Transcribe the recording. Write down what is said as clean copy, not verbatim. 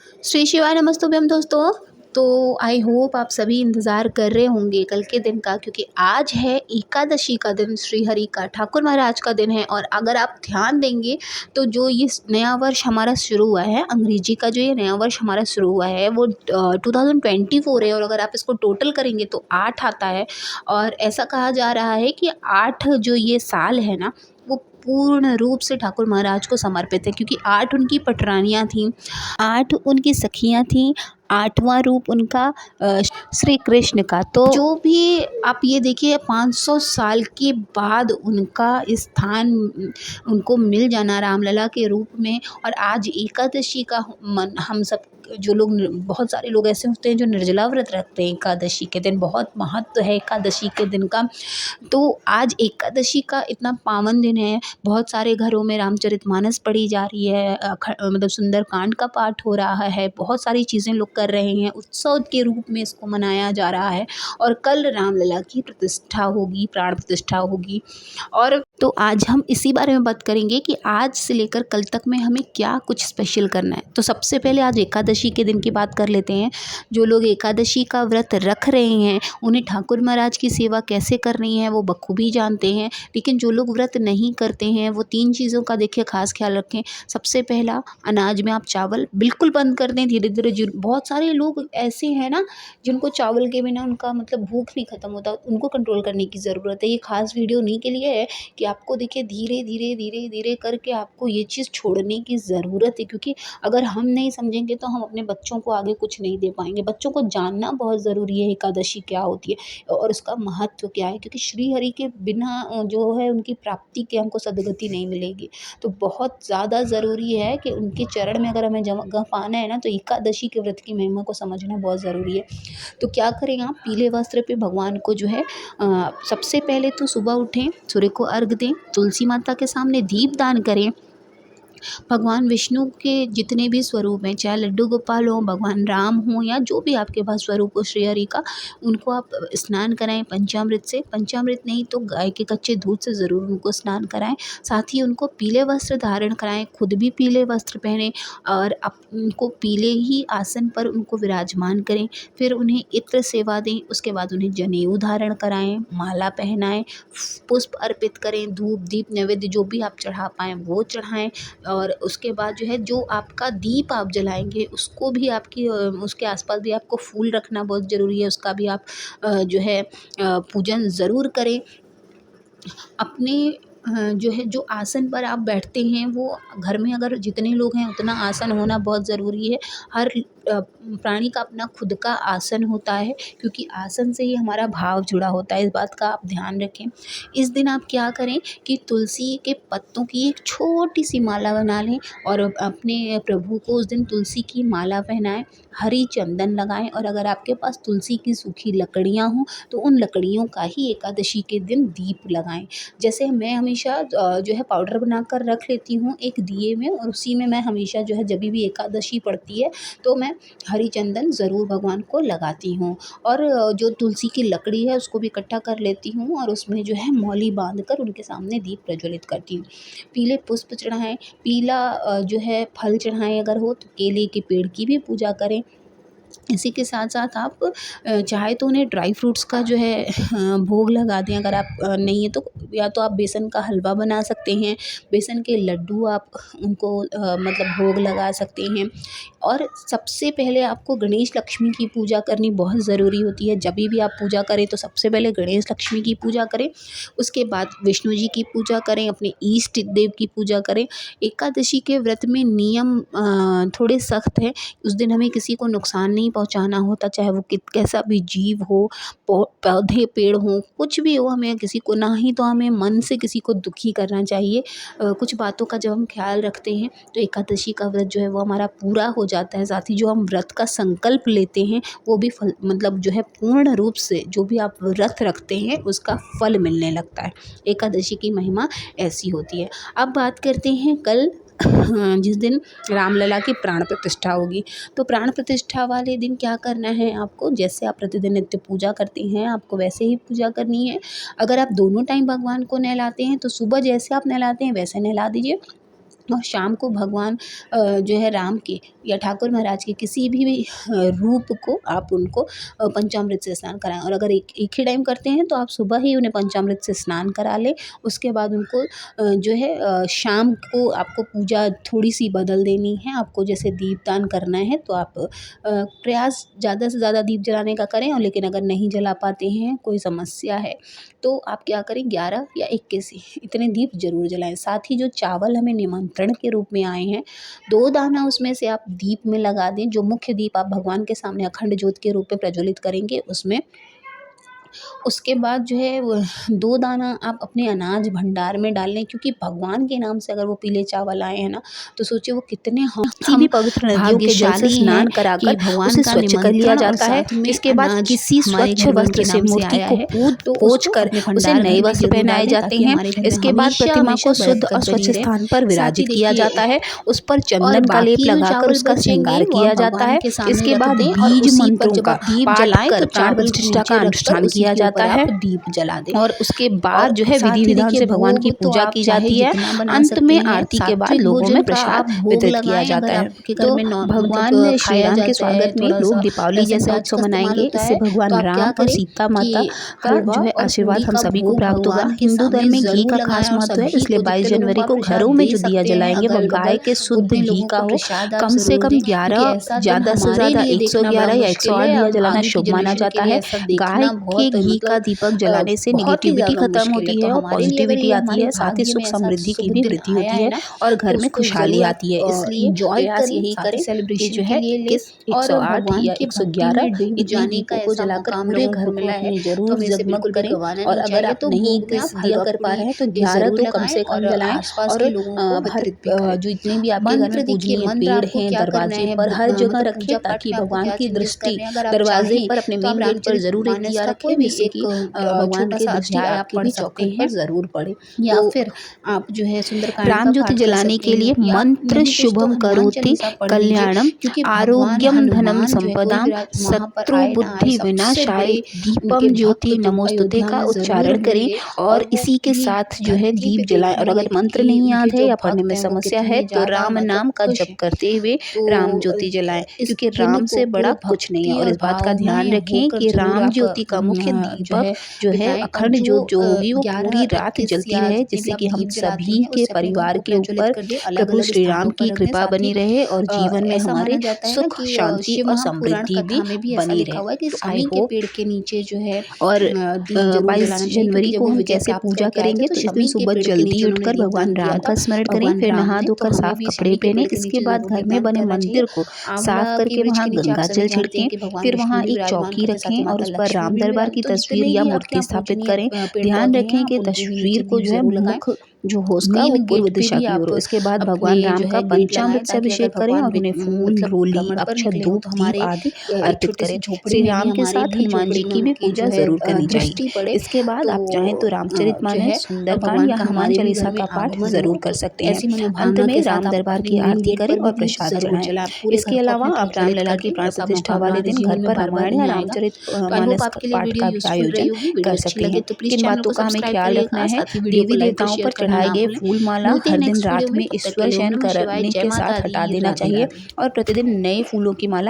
श्री शिवाय नमस्तुभ्यम दोस्तों। तो आई होप आप सभी इंतज़ार कर रहे होंगे कल के दिन का, क्योंकि आज है एकादशी का दिन, श्री हरि का ठाकुर महाराज का दिन है। और अगर आप ध्यान देंगे तो जो ये नया वर्ष हमारा शुरू हुआ है, अंग्रेजी का जो ये नया वर्ष हमारा शुरू हुआ है वो 2024 है। और अगर आप इसको टोटल करेंगे तो 8 आता है। और ऐसा कहा जा रहा है कि 8 जो ये साल है ना, वो पूर्ण रूप से ठाकुर महाराज को समर्पित है, क्योंकि 8 उनकी पटरानियाँ थीं, 8 उनकी सखियाँ थीं, 8वां रूप उनका श्री कृष्ण का। तो जो भी आप ये देखिए 500 साल के बाद उनका स्थान उनको मिल जाना रामलला के रूप में। और आज एकादशी का मन हम सब जो लोग बहुत सारे लोग ऐसे होते हैं जो निर्जला व्रत रखते हैं एकादशी के दिन, बहुत महत्व है एकादशी के दिन का। तो आज एकादशी का इतना पावन दिन है, बहुत सारे घरों में रामचरितमानस पढ़ी जा रही है, मतलब सुंदरकांड का पाठ हो रहा है, बहुत सारी चीज़ें लोग कर रहे हैं, उत्सव के रूप में इसको मनाया जा रहा है। और कल रामलला की प्रतिष्ठा होगी, प्राण प्रतिष्ठा होगी। और तो आज हम इसी बारे में बात करेंगे कि आज से लेकर कल तक में हमें क्या कुछ स्पेशल करना है। तो सबसे पहले आज एकादशी के दिन की बात कर लेते हैं। जो लोग एकादशी का व्रत रख रहे हैं उन्हें ठाकुर महाराज की सेवा कैसे करनी है वो बखूबी जानते हैं। लेकिन जो लोग व्रत नहीं करते हैं वो 3 चीज़ों का देखिए खास ख्याल रखें। सबसे पहला, अनाज में आप चावल बिल्कुल बंद कर दें धीरे धीरे। बहुत सारे लोग ऐसे हैं ना जिनको चावल के बिना उनका मतलब भूख नहीं ख़त्म होता, उनको कंट्रोल करने की ज़रूरत है। ये खास वीडियो उन्हीं के लिए है कि आपको देखिए धीरे धीरे धीरे धीरे करके आपको ये चीज़ छोड़ने की ज़रूरत है, क्योंकि अगर हम नहीं समझेंगे तो हम अपने बच्चों को आगे कुछ नहीं दे पाएंगे। बच्चों को जानना बहुत ज़रूरी है एकादशी क्या होती है और उसका महत्व क्या है, क्योंकि श्री हरि के बिना जो है उनकी प्राप्ति के हमको सदगति नहीं मिलेगी। तो बहुत ज़्यादा ज़रूरी है कि उनके चरण में अगर हमें जगह पाना है ना, तो एकादशी के व्रत की महिमा को समझना बहुत ज़रूरी है। तो क्या करें, आप पीले वस्त्र पे भगवान को जो है सबसे पहले तो सुबह उठें, सूर्य को अर्घ दें, तुलसी माता के सामने दीप दान करें। भगवान विष्णु के जितने भी स्वरूप हैं, चाहे लड्डू गोपाल हों, भगवान राम हों, या जो भी आपके पास स्वरूप हो श्री हरि का, उनको आप स्नान कराएं पंचामृत से। पंचामृत नहीं तो गाय के कच्चे दूध से ज़रूर उनको स्नान कराएं। साथ ही उनको पीले वस्त्र धारण कराएं, खुद भी पीले वस्त्र पहनें और उनको पीले ही आसन पर उनको विराजमान करें। फिर उन्हें इत्र सेवा दें, उसके बाद उन्हें जनेऊ धारण कराएं, माला पहनाएं, पुष्प अर्पित करें, धूप दीप नैवेद्य जो भी आप चढ़ा पाएँ वो चढ़ाएं। और उसके बाद जो है जो आपका दीप आप जलाएंगे उसको भी आपकी उसके आसपास भी आपको फूल रखना बहुत ज़रूरी है, उसका भी आप जो है पूजन ज़रूर करें। अपने जो है जो आसन पर आप बैठते हैं वो घर में अगर जितने लोग हैं उतना आसन होना बहुत ज़रूरी है। हर प्राणी का अपना खुद का आसन होता है, क्योंकि आसन से ही हमारा भाव जुड़ा होता है, इस बात का आप ध्यान रखें। इस दिन आप क्या करें कि तुलसी के पत्तों की एक छोटी सी माला बना लें और अपने प्रभु को उस दिन तुलसी की माला पहनाएं, हरी चंदन लगाएं। और अगर आपके पास तुलसी की सूखी लकड़ियाँ हों तो उन लकड़ियों का ही एकादशी के दिन दीप लगाएं। जैसे मैं हमेशा जो है पाउडर बनाकर रख लेती हूँ एक दिए में, और उसी में मैं हमेशा जो है जब भी एकादशी पड़ती है तो मैं हरी चंदन ज़रूर भगवान को लगाती हूँ। और जो तुलसी की लकड़ी है उसको भी इकट्ठा कर लेती हूँ और उसमें जो है मौली बांध कर उनके सामने दीप प्रज्वलित करती हूँ। पीले पुष्प चढ़ाएं, पीला जो है फल चढ़ाएं, अगर हो तो केले के पेड़ की भी पूजा करें। इसी के साथ साथ आप चाहे तो उन्हें ड्राई फ्रूट्स का जो है भोग लगा दें। अगर आप नहीं है तो या तो आप बेसन का हलवा बना सकते हैं, बेसन के लड्डू आप उनको मतलब भोग लगा सकते हैं। और सबसे पहले आपको गणेश लक्ष्मी की पूजा करनी बहुत ज़रूरी होती है। जब भी आप पूजा करें तो सबसे पहले गणेश लक्ष्मी की पूजा करें, उसके बाद विष्णु जी की पूजा करें, अपने इष्ट देव की पूजा करें। एकादशी के व्रत में नियम थोड़े सख्त हैं। उस दिन हमें किसी को नुकसान नहीं पहुंचाना होता, चाहे वो कैसा भी जीव हो, पौधे पेड़ हों, कुछ भी हो, हमें किसी को ना ही तो हमें मन से किसी को दुखी करना चाहिए। कुछ बातों का जब हम ख्याल रखते हैं तो एकादशी का व्रत जो है वो हमारा पूरा हो जाता है। साथ ही जो हम व्रत का संकल्प लेते हैं वो भी फल मतलब जो है पूर्ण रूप से जो भी आप व्रत रखते हैं उसका फल मिलने लगता है। एकादशी की महिमा ऐसी होती है। अब बात करते हैं कल जिस दिन रामलला की प्राण प्रतिष्ठा होगी। तो प्राण प्रतिष्ठा वाले दिन क्या करना है आपको, जैसे आप प्रतिदिन नित्य पूजा करते हैं आपको वैसे ही पूजा करनी है। अगर आप दोनों टाइम भगवान को नहलाते हैं तो सुबह जैसे आप नहलाते हैं वैसे नहला दीजिए। और शाम को भगवान जो है राम के या ठाकुर महाराज के किसी भी रूप को आप उनको पंचामृत से स्नान कराएं। और अगर एक ही टाइम करते हैं तो आप सुबह ही उन्हें पंचामृत से स्नान करा लें। उसके बाद उनको जो है शाम को आपको पूजा थोड़ी सी बदल देनी है। आपको जैसे दीपदान करना है तो आप प्रयास ज़्यादा से ज़्यादा दीप जलाने का करें। और लेकिन अगर नहीं जला पाते हैं, कोई समस्या है, तो आप क्या करें, 11 या 21 इतने दीप जरूर जलाएं। साथ ही जो चावल हमें निमंत्रण के रूप में आए हैं, 2 दाना उसमें से आप दीप में लगा दें। जो मुख्य दीप आप भगवान के सामने अखंड ज्योत के रूप में प्रज्वलित करेंगे उसमें। उसके बाद जो है वो 2 दाना आप अपने अनाज भंडार में डाल लें, क्योंकि भगवान के नाम से अगर वो पीले चावल आए हैं ना, तो सोचिए वो कितने किसी भी पवित्र नदियों के जल से स्नान कराकर उसे स्वच्छ कर लिया जाता है। इसके बाद किसी स्वच्छ वस्त्र से मूर्ति को पोंछ कर उसे नए वस्त्र पहनाए जाते हैं। इसके बाद प्रतिमा को शुद्ध और स्वच्छ स्थान पर विराजित किया जाता है। उस पर चंदन का लेप लगाकर उसका श्रृंगार किया जाता है। इसके बाद बीज मंत्रों का पाठ कर प्राण प्रतिष्ठा का अनुष्ठान किया जाता है। दीप जला दें और उसके बाद जो है विधि विधान से भगवान की पूजा की जाती है। अंत में आरती के बाद लोगों में प्रसाद वितरित किया जाता है। तो भगवान श्री राम के स्वागत में लोग दीपावली जैसा उत्सव मनाएंगे। इससे भगवान राम और सीता माता का जो है आशीर्वाद हम सभी को प्राप्त होगा। हिंदू धर्म में घी का खास महत्व है, इसलिए 22 जनवरी को घरों में जो दिया जलाएंगे वो गाय के शुद्ध घी का हो। कम से कम 11, ज्यादा से ज्यादा 111 या 108 दिया जलाना शुभ माना जाता है। गाय के घी का दीपक जलाने से नेगेटिविटी खत्म होती है और पॉजिटिविटी आती है। साथ ही सुख समृद्धि की भी वृद्धि होती है और घर में खुशहाली आती है। इसलिए प्रयास यही करें कि जो है किस 108 या 111 इतने दीपों को जलाकर पूरे घर को अपने जरूर जगमग करें। और अगर आप नहीं दिया कर पा रहे हैं तो 11 तो कम से कम जलाएं। और हर जो इतने भी आपके घर में पूजनीय पेड़ हैं दरवाजे पर हर जगह रखें, ताकि भगवान की दृष्टि दरवाजे पर अपने मेन गेट पर जरूर एक दिया रखें, जिससे कि भगवान की दृष्टि आपके भी चौके पर जरूर पड़े। या फिर आप जो है सुंदरकांड राम ज्योति जलाने के लिए मंत्र शुभम करोति कल्याणम आरोग्यम धनम संपदाम शत्रु बुद्धि विनाशाय दीपम ज्योति नमोस्तुते का उच्चारण करें। और इसी के साथ जो है दीप जलाएं। और अगर मंत्र नहीं याद है या पढ़ने में समस्या है तो राम नाम का जप करते हुए राम ज्योति जलाएं, क्योंकि राम से बड़ा कुछ नहीं है। और इस बात का ध्यान रखें कि राम ज्योति का मुख्य दीपक जो है अखंड ज्योत जो होगी वो पूरी रात जलती रहे, जिससे कि हम सभी के परिवार के ऊपर प्रभु श्री राम की कृपा बनी रहे और जीवन में हमारे सुख शांति और समृद्धि भी बनी रहे। तो आई होप पेड़ के नीचे जो है और 22 जनवरी को हम कैसे पूजा करेंगे तो इस दिन सुबह जल्दी उठकर भगवान राम का स्मरण करें, फिर नहा धोकर साफ कपड़े पहने। इसके बाद घर में बने मंदिर को साफ करके वहाँ गंगा जल छिड़कें, फिर वहाँ एक चौकी रखें और उस पर राम दरबार की तस्वीर या मूर्ति स्थापित करें। ध्यान रखें कि तस्वीर को जो है मुख जो हो उसका वो पूर्व दिशा की ओर हो। इसके बाद भगवान राम का पंचामृत से अभिषेक करें और उन्हें फूल, रोली, अक्षत, धूप, दीप आदि अर्पित करें। श्री राम के साथ हनुमान जी की भी पूजा जरूर करनी चाहिए। इसके बाद आप चाहें तो रामचरितमानस, सुंदरकांड या हनुमान चालीसा का पाठ जरूर कर सकते हैं। अंत में राम दरबार की आरती करें और प्रसाद चढ़ाएं। इसके अलावा आप रामलला की प्राण प्रतिष्ठा वाले दिन घर पर रामायण या रामचरितमानस पाठ का भी आयोजन कर सकते हैं। किन बातों का हमें ख्याल रखना है? देवी देवताओं पर चढ़ाए गए फूल माला हर दिन रात में ईश्वर शयन करने के साथ हटा देना चाहिए और प्रतिदिन नए फूलों की माला